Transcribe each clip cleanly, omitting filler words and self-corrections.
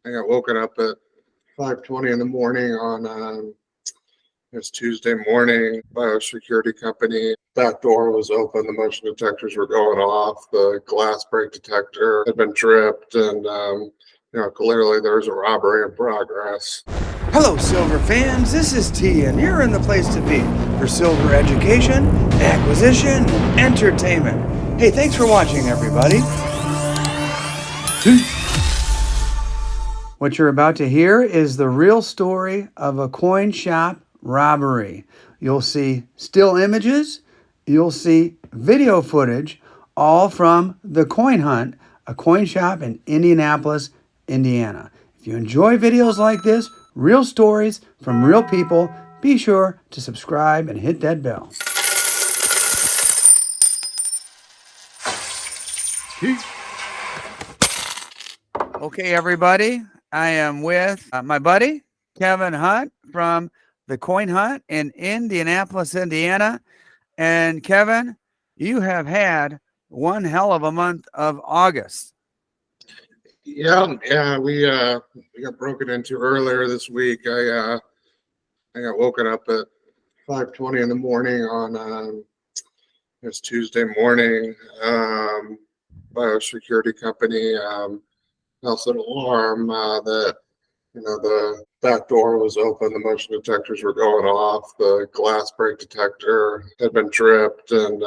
I got woken up at 5:20 in the morning on it was Tuesday morning by a security company. Back door was open. The motion detectors were going off. The glass break detector had been tripped, and clearly there was a robbery in progress. Hello, Silver fans. This is T, and you're in the place to be for Silver education, acquisition, and entertainment. Hey, thanks for watching, everybody. What you're about to hear is the real story of a coin shop robbery. You'll see still images, you'll see video footage, all from the Coin Hunt, a coin shop in Indianapolis, Indiana. If you enjoy videos like this, real stories from real people, be sure to subscribe and hit that bell. Okay, everybody, I am with my buddy, Kevin Hunt from the Coin Hunt in Indianapolis, Indiana. And Kevin, you have had one hell of a month of August. Yeah, we got broken into earlier this week. I got woken up at 5:20 in the morning on it was Tuesday morning by a security company. Also an alarm that the back door was open. The motion detectors were going off. The glass break detector had been tripped, and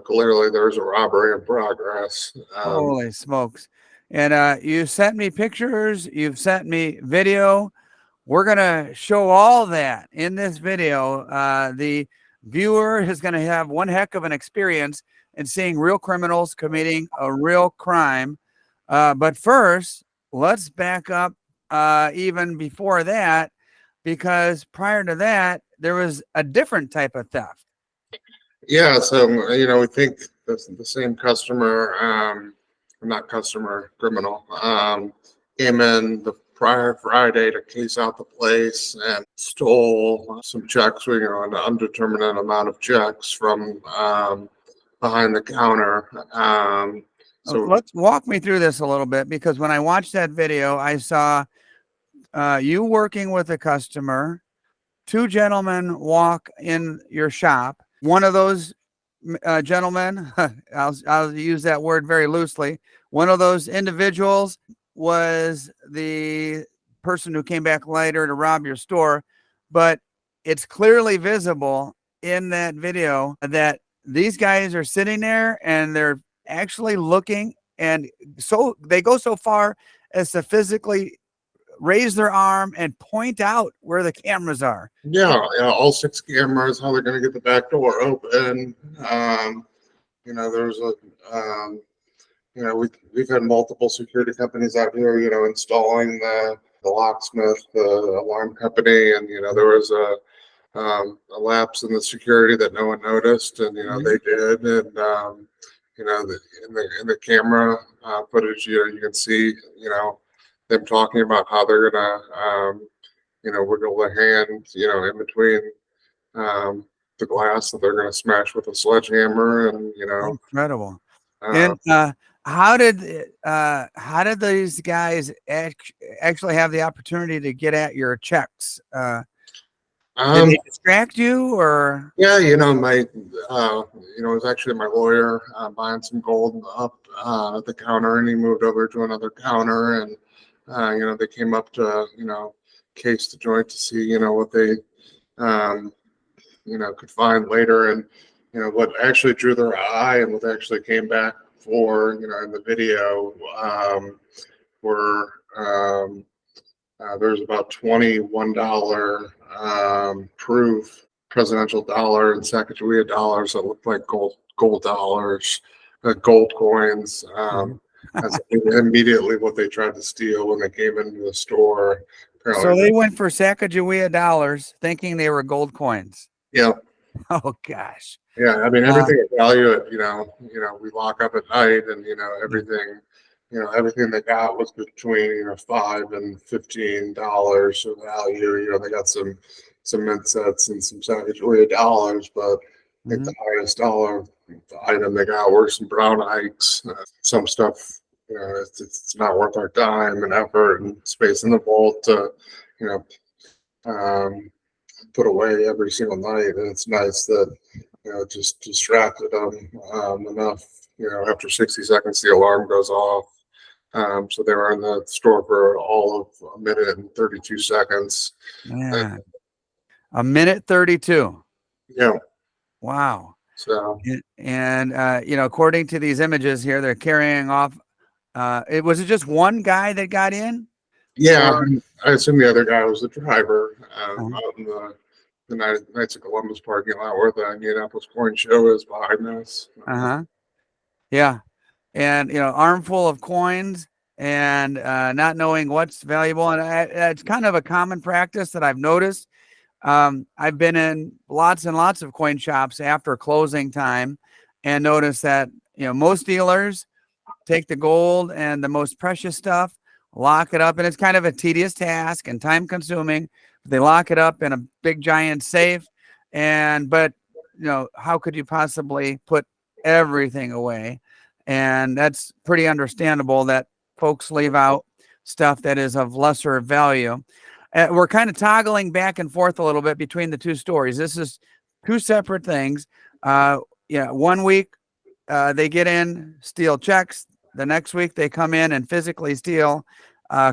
clearly there was a robbery in progress. Holy smokes. And you sent me pictures, you've sent me video. We're going to show all that in this video. The viewer is going to have one heck of an experience in seeing real criminals committing a real crime. But first, let's back up even before that, because prior to that, there was a different type of theft. Yeah, so we think the same customer, not customer, criminal, came in the prior Friday to case out the place and stole some checks, an undetermined amount of checks from behind the counter. So let's walk me through this a little bit, because when I watched that video, I saw you working with a customer, two gentlemen walk in your shop. One of those gentlemen, I'll use that word very loosely. One of those individuals was the person who came back later to rob your store, but it's clearly visible in that video that these guys are sitting there and they're actually looking, and so they go so far as to physically raise their arm and point out where the cameras are. Yeah, all 6 cameras, how they're going to get the back door open. There's we've had multiple security companies out here, installing the locksmith, the alarm company, and there was a lapse in the security that no one noticed, and they did, and in the camera footage, you can see them talking about how they're gonna wiggle the hand in between the glass that they're gonna smash with a sledgehammer, and incredible. And how did these guys actually have the opportunity to get at your checks? Did they distract you, or? Yeah, my it was actually my lawyer buying some gold up at the counter, and he moved over to another counter, and they came up to case the joint to see what they could find later, and what actually drew their eye and what actually came back for in the video were there's about $21 proof presidential dollar and Sacagawea dollars that looked like gold dollars, gold coins. That's immediately what they tried to steal when they came into the store. So they went for Sacagawea dollars thinking they were gold coins. Yeah. Oh gosh. Yeah, I mean, everything of value at we lock up at night, and everything they got was between $5 and $15 of value. They got some mint sets and some Sacagawea dollars, but I think the highest dollar item they got were some brown ikes, some stuff it's not worth our time and effort and space in the vault to, you know, put away every single night. And it's nice that, it just distracted them enough. After 60 seconds, the alarm goes off. So they were in the store for all of a minute and 32 seconds. Yeah. A minute 32. Yeah. Wow. So, And according to these images here, they're carrying off. Was it just one guy that got in? yeah, Or- I assume the other guy was the driver Uh-huh. out in the Knights of Columbus parking lot where the Indianapolis coin show is behind us. Uh-huh. Yeah. And, armful of coins and not knowing what's valuable. And it's kind of a common practice that I've noticed. I've been in lots and lots of coin shops after closing time and noticed that, most dealers take the gold and the most precious stuff, lock it up. And it's kind of a tedious task and time consuming. They lock it up in a big giant safe. But how could you possibly put everything away? And that's pretty understandable that folks leave out stuff that is of lesser value. We're kind of toggling back and forth a little bit between the two stories. This is two separate things. 1 week they get in, steal checks. The next week they come in and physically steal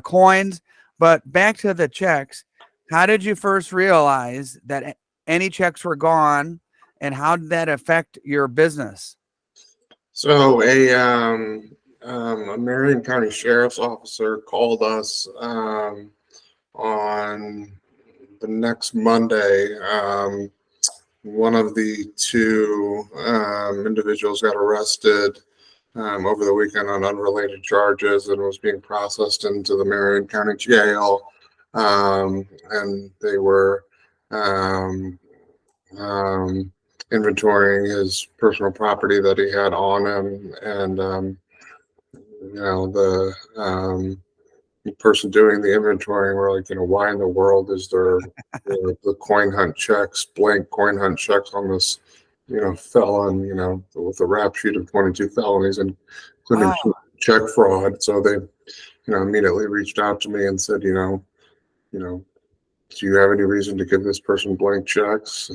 coins. But back to the checks, how did you first realize that any checks were gone, and how did that affect your business? So a Marion County Sheriff's officer called us on the next Monday. One of the two individuals got arrested over the weekend on unrelated charges and was being processed into the Marion County Jail. And they were inventorying his personal property that he had on him, and the person doing the inventorying were like, why in the world is there the coin hunt checks, blank coin hunt checks on this, felon, with a rap sheet of 22 felonies, including check fraud. So they, immediately reached out to me and said, do you have any reason to give this person blank checks?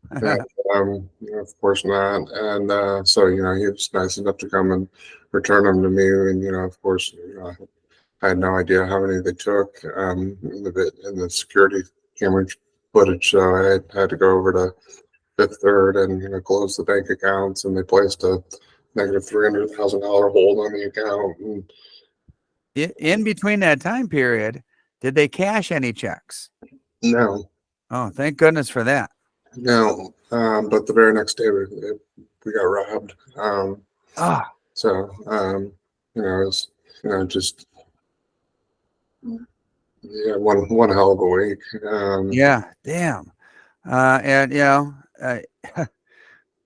And, of course not. And so, he was nice enough to come and return them to me. And, of course, I had no idea how many they took in the security camera footage. So I had to go over to Fifth Third and, close the bank accounts, and they placed a negative $300,000 hold on the account. And in between that time period, did they cash any checks? no. Oh, thank goodness for that. No, but the very next day we got robbed. So it was just one hell of a week. Yeah, damn. And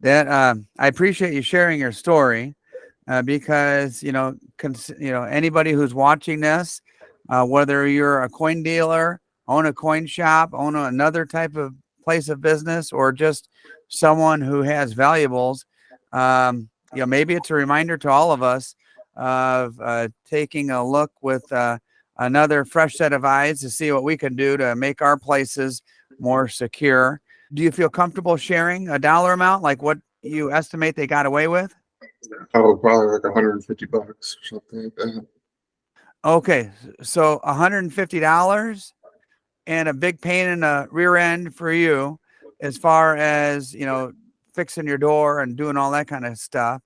that I appreciate you sharing your story because anybody who's watching this, whether you're a coin dealer, own a coin shop, own another type of place of business, or just someone who has valuables, maybe it's a reminder to all of us of taking a look with another fresh set of eyes to see what we can do to make our places more secure. Do you feel comfortable sharing a dollar amount, like what you estimate they got away with? Oh, probably like $150 or something like that. Okay, so $150 and a big pain in the rear end for you, as far as fixing your door and doing all that kind of stuff.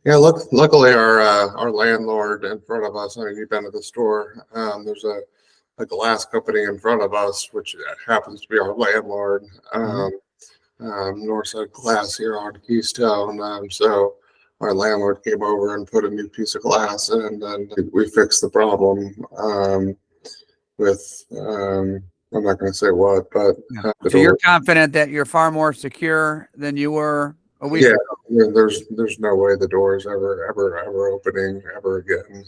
Yeah, luckily our landlord in front of us. I mean, you've been to the store. There's a glass company in front of us, which happens to be our landlord. Northside Glass here on Keystone. So our landlord came over and put a new piece of glass in, and we fixed the problem with I'm not going to say what, but so you're confident that you're far more secure than you were a week ago. There's no way the door is ever opening ever again.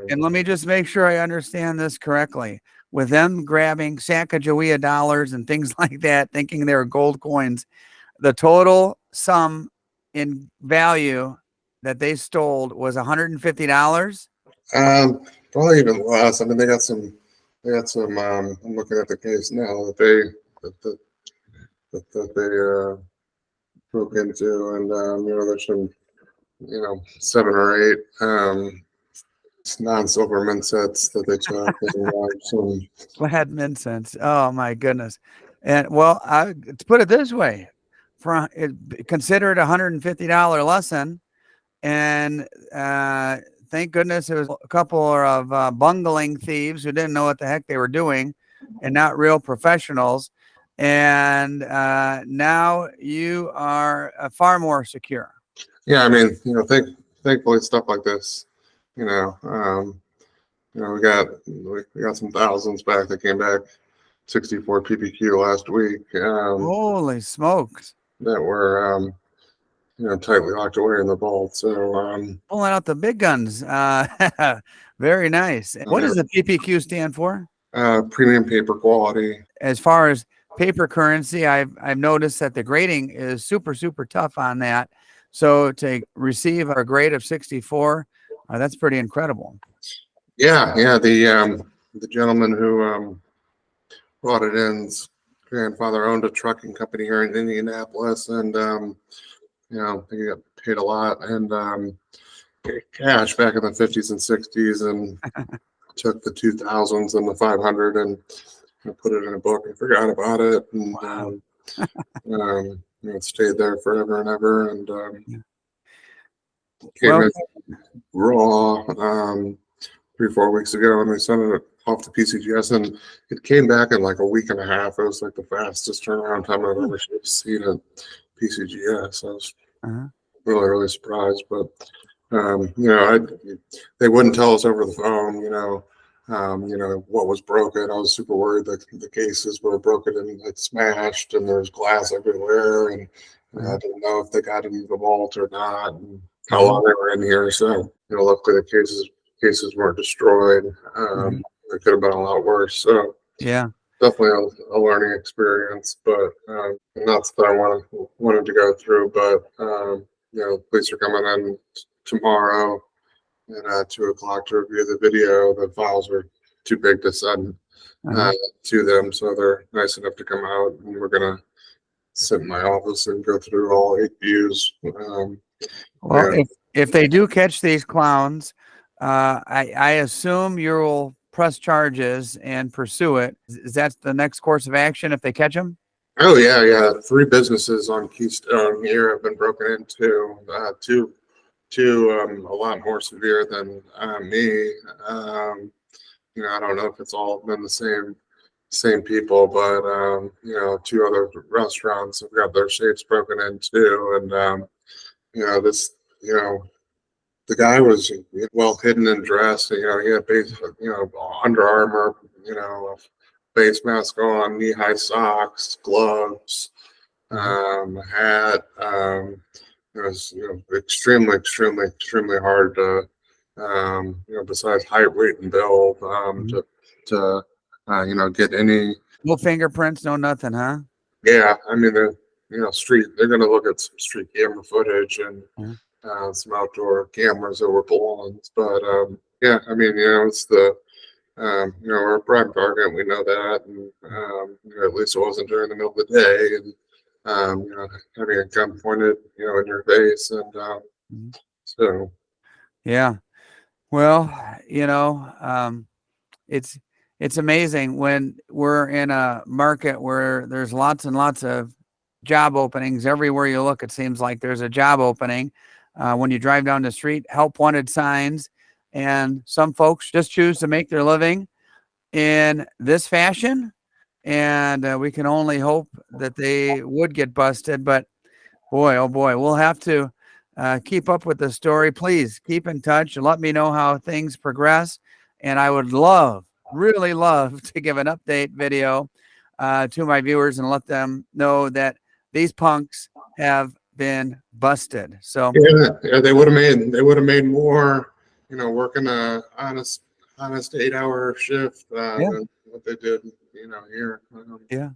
And let me just make sure I understand this correctly. With them grabbing Sacagawea dollars and things like that, thinking they were gold coins, the total sum in value that they stole was $150. Probably even less. I mean, they got some. I'm looking at the case now that they broke into, and there's some, 7 or 8 non-silver mint sets that they took, and some. Lead incense. Oh my goodness. And well, to put it this way, consider it $150 lesson. And thank goodness it was a couple of bungling thieves who didn't know what the heck they were doing and not real professionals. And now you are far more secure. Yeah, I mean, thankfully stuff like this, we got some thousands back that came back, 64 PPQ last week. Holy smokes. That were tightly locked away in the vault. So pulling out the big guns. Very nice. What does the PPQ stand for? Premium paper quality. As far as paper currency, I've noticed that the grading is super, super tough on that. So to receive a grade of 64, that's pretty incredible. Yeah. The gentleman who brought it in's grandfather owned a trucking company here in Indianapolis, and he got paid a lot and cash back in the 50s and 60s, and took the 2000s and the 500 and put it in a book and forgot about it, and Wow. it stayed there forever and ever, and came in raw 3-4 weeks ago, and we sent it off to PCGS, and it came back in like a week and a half. It was like the fastest turnaround time I've ever seen at PCGS. I was really, really surprised, but they wouldn't tell us over the phone, what was broken. I was super worried that the cases were broken and like smashed, and there's glass everywhere, and I didn't know if they got into the vault or not, and how long they were in here. So, luckily the cases weren't destroyed. It could have been a lot worse. So yeah, definitely a learning experience, but not that I wanted to go through. But police are coming in tomorrow at 2:00 to review the video. The files are too big to send to them, so they're nice enough to come out, and we're gonna sit in my office and go through all 8 views. If they do catch these clowns, I assume you will press charges and pursue it. Is that the next course of action if they catch them? Oh yeah. 3 businesses on Keystone here have been broken into. Two a lot more severe than me. I don't know if it's all been the same people, but 2 other restaurants have got their safes broken into, and the guy was well hidden and dressed. He had Under Armour, a face mask on, knee-high socks, gloves, hat. It was extremely, extremely, extremely hard to besides height, weight, and build to get any. No fingerprints, no nothing, huh? Yeah, I mean they're going to look at some street camera footage and some outdoor cameras that were belonged, but yeah, I mean it's the we're a prime target, we know that, and at least it wasn't during the middle of the day, and having a gun pointed in your face, and so yeah. Well, it's amazing when we're in a market where there's lots and lots of job openings. Everywhere you look, it seems like there's a job opening. When you drive down the street, help wanted signs, and some folks just choose to make their living in this fashion. And we can only hope that they would get busted. But boy, oh boy, we'll have to keep up with the story. Please keep in touch and let me know how things progress. And I would really love to give an update video to my viewers and let them know that these punks have been busted. So yeah, they would have made more, working a honest 8-hour shift than what they did, here. Yeah.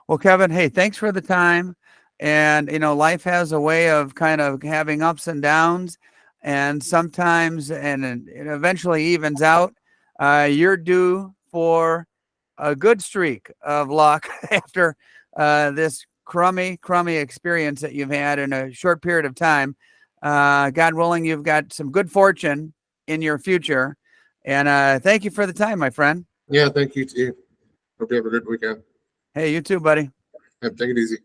Well, Kevin, hey, thanks for the time. And life has a way of kind of having ups and downs. and sometimes, and it eventually evens out. You're due for a good streak of luck after this crummy experience that you've had in a short period of time. God willing, you've got some good fortune in your future. And thank you for the time, my friend. Yeah, thank you, too. Hope you have a good weekend. Hey, you too, buddy. And take it easy.